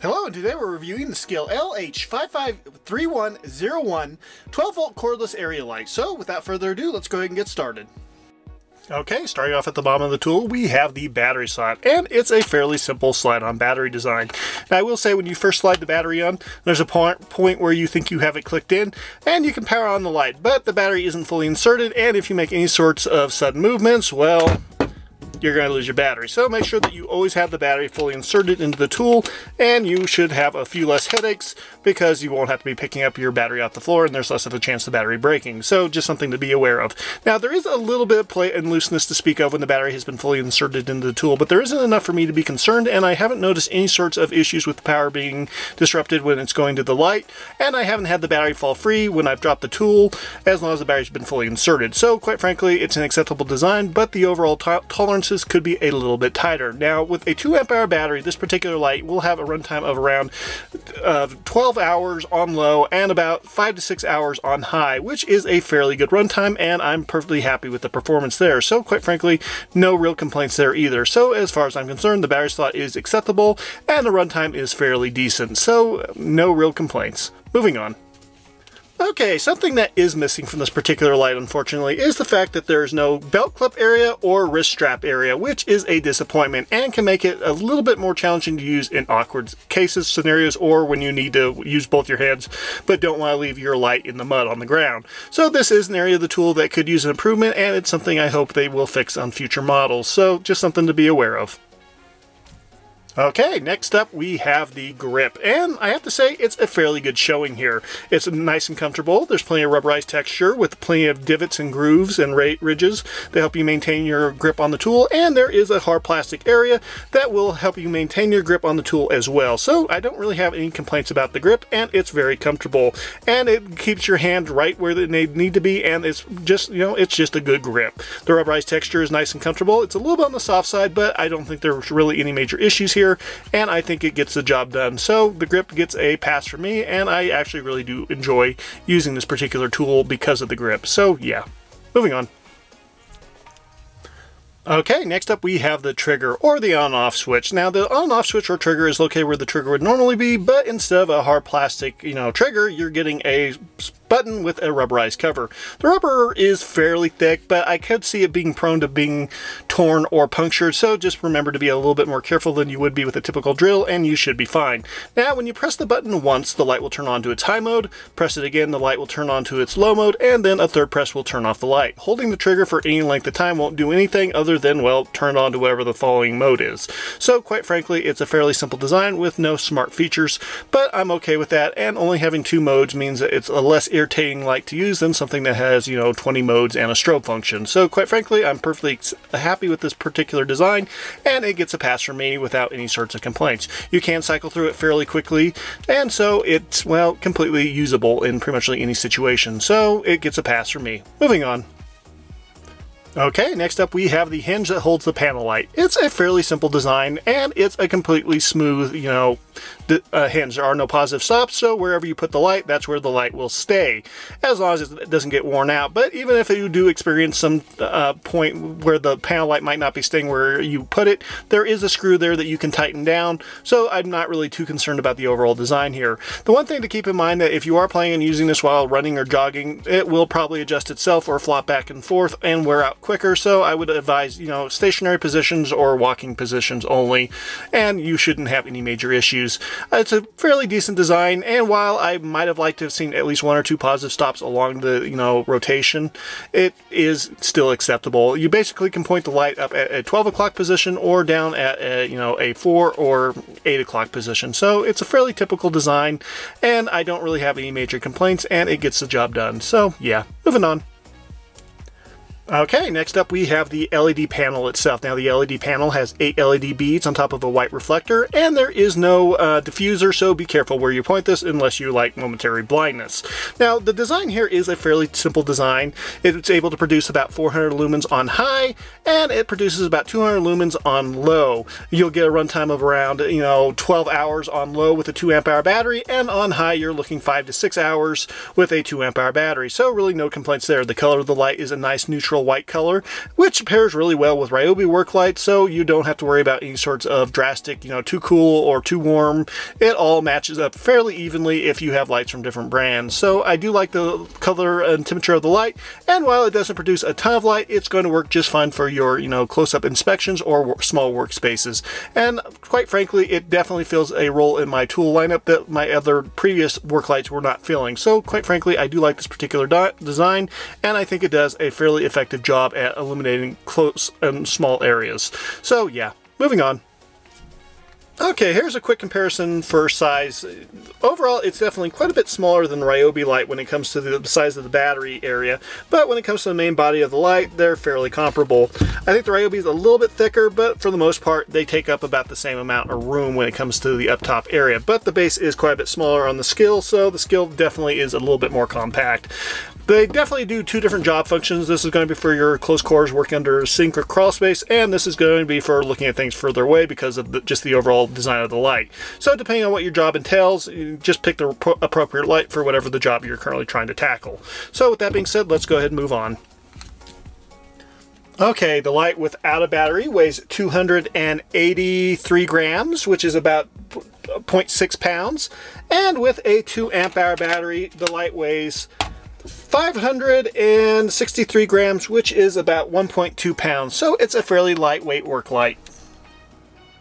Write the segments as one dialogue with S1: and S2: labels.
S1: Hello, and today we're reviewing the Skil Lh553101 12-volt cordless area light. So without further ado, let's go ahead and get started. Okay, starting off at the bottom of the tool, we have the battery slot, and it's a fairly simple slide-on battery design. Now, I will say when you first slide the battery on, there's a point where you think you have it clicked in, and you can power on the light, but the battery isn't fully inserted, and if you make any sorts of sudden movements, well, you're going to lose your battery. So make sure that you always have the battery fully inserted into the tool, and you should have a few less headaches because you won't have to be picking up your battery off the floor, and there's less of a chance of the battery breaking. So just something to be aware of. Now, there is a little bit of play and looseness to speak of when the battery has been fully inserted into the tool, but there isn't enough for me to be concerned, and I haven't noticed any sorts of issues with the power being disrupted when it's going to the light, and I haven't had the battery fall free when I've dropped the tool, as long as the battery's been fully inserted. So quite frankly, it's an acceptable design, but the overall tolerances could be a little bit tighter. Now, with a 2 amp hour battery, this particular light will have a runtime of around 12 hours on low and about 5 to 6 hours on high, which is a fairly good runtime, and I'm perfectly happy with the performance there. So quite frankly, no real complaints there either. So as far as I'm concerned, the battery slot is acceptable and the runtime is fairly decent. So no real complaints. Moving on. Okay, something that is missing from this particular light, unfortunately, is the fact that there's no belt clip area or wrist strap area, which is a disappointment and can make it a little bit more challenging to use in awkward cases, scenarios, or when you need to use both your hands but don't want to leave your light in the mud on the ground. So this is an area of the tool that could use an improvement, and it's something I hope they will fix on future models. So just something to be aware of. Okay, next up we have the grip, and I have to say it's a fairly good showing here. It's nice and comfortable. There's plenty of rubberized texture with plenty of divots and grooves and ridges that help you maintain your grip on the tool, and there is a hard plastic area that will help you maintain your grip on the tool as well. So I don't really have any complaints about the grip, and it's very comfortable, and it keeps your hand right where they need to be, and it's just, you know, it's just a good grip. The rubberized texture is nice and comfortable. It's a little bit on the soft side, but I don't think there's really any major issues here, and I think it gets the job done. So the grip gets a pass for me, and I actually really do enjoy using this particular tool because of the grip. So yeah, moving on. Okay, next up we have the trigger, or the on-off switch. Now, the on-off switch or trigger is located where the trigger would normally be, but instead of a hard plastic, trigger, you're getting a button with a rubberized cover. The rubber is fairly thick, but I could see it being prone to being torn or punctured, so just remember to be a little bit more careful than you would be with a typical drill, and you should be fine. Now, when you press the button once, the light will turn on to its high mode. Press it again, the light will turn on to its low mode, and then a third press will turn off the light. Holding the trigger for any length of time won't do anything other than, well, turn on to whatever the following mode is. So, quite frankly, it's a fairly simple design with no smart features, but I'm okay with that, and only having 2 modes means that it's a less irritating light to use than something that has, 20 modes and a strobe function. So, quite frankly, I'm perfectly happy with this particular design, and it gets a pass from me without any sorts of complaints. You can cycle through it fairly quickly, and so it's, well, completely usable in pretty much any situation. So, it gets a pass from me. Moving on. Okay, next up we have the hinge that holds the panel light. It's a fairly simple design, and it's a completely smooth, hinge. There are no positive stops, so wherever you put the light, that's where the light will stay, as long as it doesn't get worn out. But even if you do experience some point where the panel light might not be staying where you put it, there is a screw there that you can tighten down, so I'm not really too concerned about the overall design here. The one thing to keep in mind that if you are planning on using this while running or jogging, it will probably adjust itself or flop back and forth and wear out quicker, so I would advise, stationary positions or walking positions only, and you shouldn't have any major issues. It's a fairly decent design, and while I might have liked to have seen at least 1 or 2 positive stops along the, rotation, it is still acceptable. You basically can point the light up at a 12 o'clock position or down at a 4 or 8 o'clock position. So it's a fairly typical design, and I don't really have any major complaints, and it gets the job done. So yeah, moving on. Okay, next up we have the LED panel itself. Now, the LED panel has 8 LED beads on top of a white reflector, and there is no diffuser, so be careful where you point this unless you like momentary blindness. Now, the design here is a fairly simple design. It's able to produce about 400 lumens on high, and it produces about 200 lumens on low. You'll get a runtime of around, 12 hours on low with a 2 amp hour battery, and on high you're looking 5 to 6 hours with a 2 amp hour battery. So really no complaints there. The color of the light is a nice neutral neutral white color, which pairs really well with Ryobi work light, so you don't have to worry about any sorts of drastic, too cool or too warm. It all matches up fairly evenly if you have lights from different brands. So I do like the color and temperature of the light, and while it doesn't produce a ton of light, it's going to work just fine for your, close-up inspections or small workspaces. And quite frankly, it definitely fills a role in my tool lineup that my other previous work lights were not filling. So quite frankly, I do like this particular design, and I think it does a fairly effective job at illuminating close and small areas. So yeah, moving on. Okay, here's a quick comparison for size. Overall, it's definitely quite a bit smaller than the Ryobi light when it comes to the size of the battery area, but when it comes to the main body of the light, they're fairly comparable. I think the Ryobi is a little bit thicker, but for the most part, they take up about the same amount of room when it comes to the up top area, but the base is quite a bit smaller on the Skil, so the Skil definitely is a little bit more compact. They definitely do two different job functions. This is going to be for your close quarters working under sink or crawl space, and this is going to be for looking at things further away because of just the overall design of the light. So depending on what your job entails, you just pick the appropriate light for whatever the job you're currently trying to tackle. So with that being said, let's go ahead and move on. Okay, the light without a battery weighs 283 grams, which is about 0.6 pounds. And with a 2 amp hour battery, the light weighs 563 grams, which is about 1.2 pounds. So it's a fairly lightweight work light.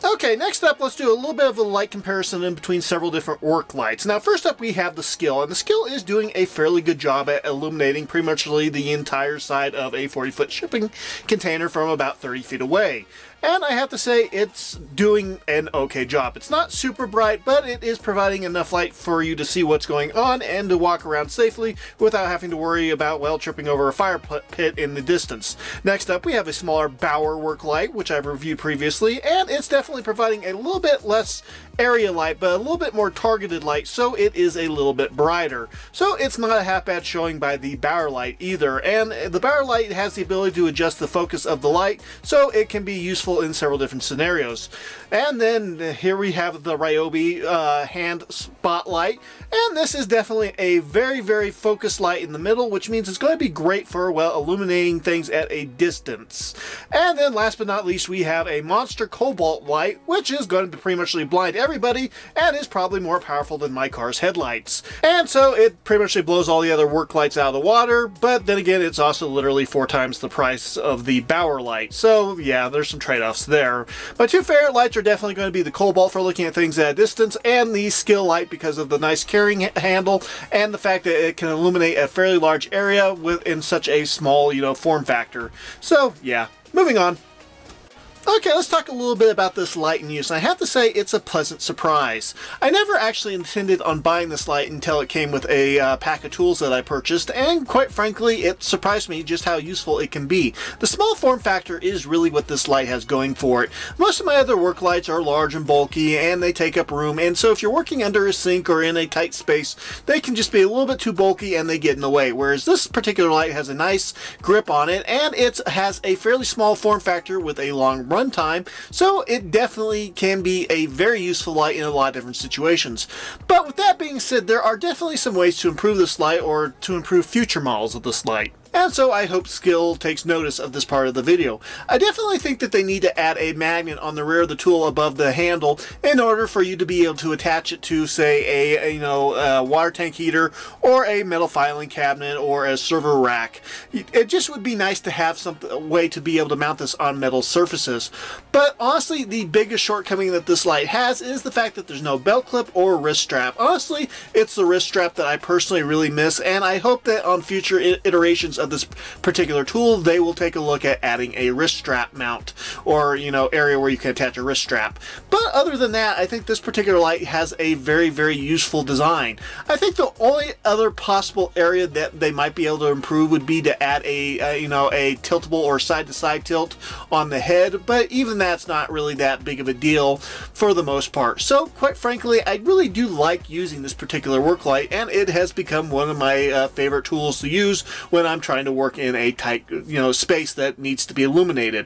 S1: Okay, next up, let's do a little bit of a light comparison in between several different work lights. Now, first up, we have the Skil, and the Skil is doing a fairly good job at illuminating pretty much the entire side of a 40-foot shipping container from about 30 feet away. And I have to say, it's doing an okay job. It's not super bright, but it is providing enough light for you to see what's going on and to walk around safely without having to worry about, well, tripping over a fire pit in the distance. Next up, we have a smaller Bauer work light, which I've reviewed previously, and it's definitely providing a little bit less area light, but a little bit more targeted light, so it is a little bit brighter. So it's not a half bad showing by the Bauer light either, and the Bauer light has the ability to adjust the focus of the light, so it can be useful in several different scenarios. And then here we have the Ryobi hand spotlight, and this is definitely a very, very focused light in the middle, which means it's going to be great for, well, illuminating things at a distance. And then last but not least, we have a Monster Cobalt light, which is going to pretty much blind everybody and is probably more powerful than my car's headlights. And so it pretty much blows all the other work lights out of the water, but then again, it's also literally 4 times the price of the Bauer light. So yeah, there's some trade-offs there. My two favorite lights are definitely going to be the Cobalt for looking at things at a distance, and the Skil light because of the nice carrying handle and the fact that it can illuminate a fairly large area in such a small, form factor. So yeah, moving on. Okay, let's talk a little bit about this light in use. I have to say it's a pleasant surprise. I never actually intended on buying this light until it came with a pack of tools that I purchased, and quite frankly, it surprised me just how useful it can be. The small form factor is really what this light has going for it. Most of my other work lights are large and bulky, and they take up room, and so if you're working under a sink or in a tight space, they can just be a little bit too bulky and they get in the way, whereas this particular light has a nice grip on it, and it has a fairly small form factor with a long runtime, so it definitely can be a very useful light in a lot of different situations. But with that being said, there are definitely some ways to improve this light or to improve future models of this light. And so I hope Skil takes notice of this part of the video. I definitely think that they need to add a magnet on the rear of the tool above the handle in order for you to be able to attach it to, say, a water tank heater or a metal filing cabinet or a server rack. It just would be nice to have a way to be able to mount this on metal surfaces. But honestly, the biggest shortcoming that this light has is the fact that there's no belt clip or wrist strap. Honestly, it's the wrist strap that I personally really miss, and I hope that on future iterations of this particular tool, they will take a look at adding a wrist strap mount or, area where you can attach a wrist strap. But other than that, I think this particular light has a very, very useful design. I think the only other possible area that they might be able to improve would be to add a tiltable or side-to-side tilt on the head, but even that's not really that big of a deal for the most part. So quite frankly, I really do like using this particular work light, and it has become one of my favorite tools to use when I'm trying to work in a tight, space that needs to be illuminated.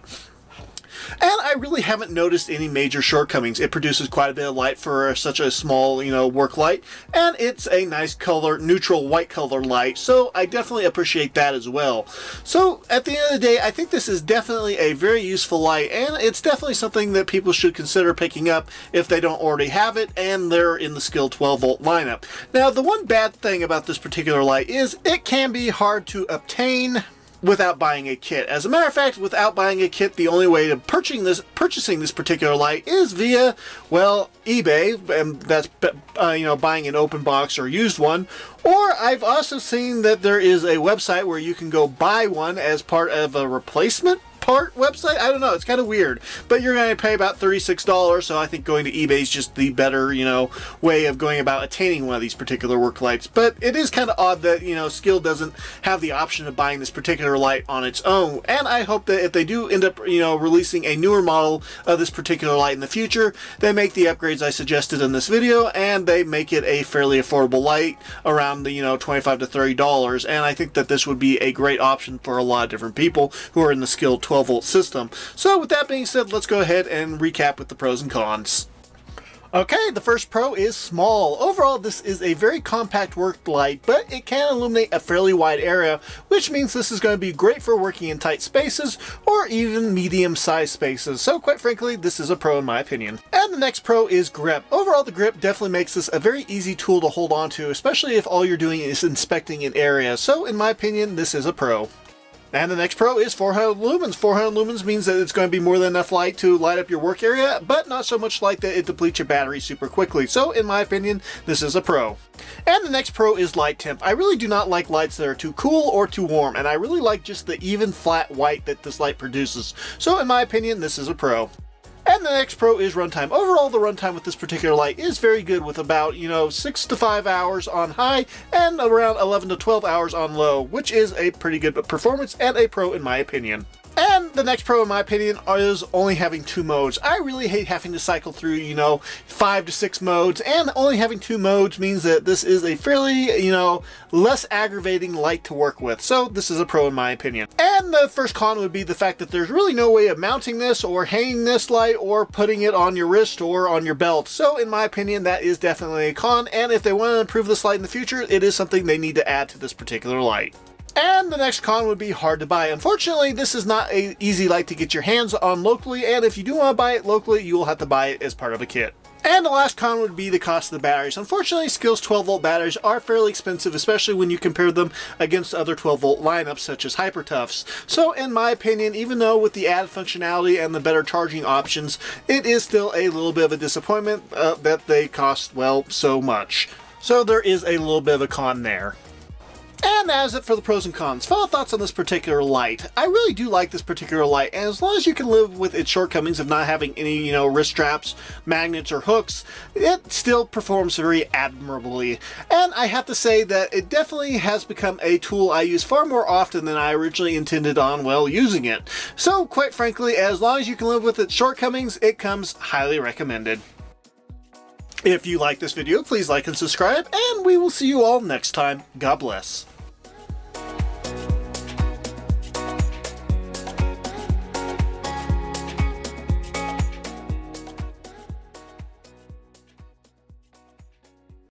S1: And I really haven't noticed any major shortcomings. It produces quite a bit of light for such a small, work light, and it's a nice color, neutral white color light, so I definitely appreciate that as well. So at the end of the day, I think this is definitely a very useful light, and it's definitely something that people should consider picking up if they don't already have it and they're in the Skil 12-volt lineup. Now, the one bad thing about this particular light is it can be hard to obtain without buying a kit. As a matter of fact, without buying a kit, the only way of purchasing this particular light is via, well, eBay, and that's buying an open box or used one. Or I've also seen that there is a website where you can go buy one as part of a replacement part website. I don't know, it's kind of weird, but you're going to pay about $36, so I think going to eBay is just the better, way of going about attaining one of these particular work lights. But it is kind of odd that, Skil doesn't have the option of buying this particular light on its own, and I hope that if they do end up, releasing a newer model of this particular light in the future, they make the upgrades I suggested in this video, and they make it a fairly affordable light around the, $25 to $30, and I think that this would be a great option for a lot of different people who are in the Skil 12-volt system. So with that being said, let's go ahead and recap with the pros and cons. Okay, the first pro is small. Overall, this is a very compact work light, but it can illuminate a fairly wide area, which means this is going to be great for working in tight spaces or even medium-sized spaces. So quite frankly, this is a pro in my opinion. And the next pro is grip. Overall, the grip definitely makes this a very easy tool to hold on to, especially if all you're doing is inspecting an area. So in my opinion, this is a pro. And the next pro is 400 lumens. 400 lumens means that it's going to be more than enough light to light up your work area, but not so much light that it depletes your battery super quickly. So in my opinion, this is a pro. And the next pro is light temp. I really do not like lights that are too cool or too warm, and I really like just the even flat white that this light produces. So in my opinion, this is a pro. And the next pro is runtime. Overall, the runtime with this particular light is very good, with about, 6 to 5 hours on high and around 11 to 12 hours on low, which is a pretty good performance and a pro in my opinion. And the next pro, in my opinion, is only having 2 modes. I really hate having to cycle through, 5 to 6 modes, and only having 2 modes means that this is a fairly, less aggravating light to work with. So this is a pro in my opinion. And the first con would be the fact that there's really no way of mounting this or hanging this light or putting it on your wrist or on your belt. So in my opinion, that is definitely a con, and if they want to improve this light in the future, it is something they need to add to this particular light. And the next con would be hard to buy. Unfortunately, this is not an easy light to get your hands on locally, and if you do want to buy it locally, you will have to buy it as part of a kit. And the last con would be the cost of the batteries. Unfortunately, Skil's 12-volt batteries are fairly expensive, especially when you compare them against other 12-volt lineups such as Hypertoughs. So in my opinion, even though with the added functionality and the better charging options, it is still a little bit of a disappointment that they cost, well, so much. So there is a little bit of a con there. And that is it for the pros and cons. Final thoughts on this particular light. I really do like this particular light, and as long as you can live with its shortcomings of not having any, wrist straps, magnets, or hooks, it still performs very admirably. And I have to say that it definitely has become a tool I use far more often than I originally intended on, well, using it. So, quite frankly, as long as you can live with its shortcomings, it comes highly recommended. If you like this video, please like and subscribe, and we will see you all next time. God bless.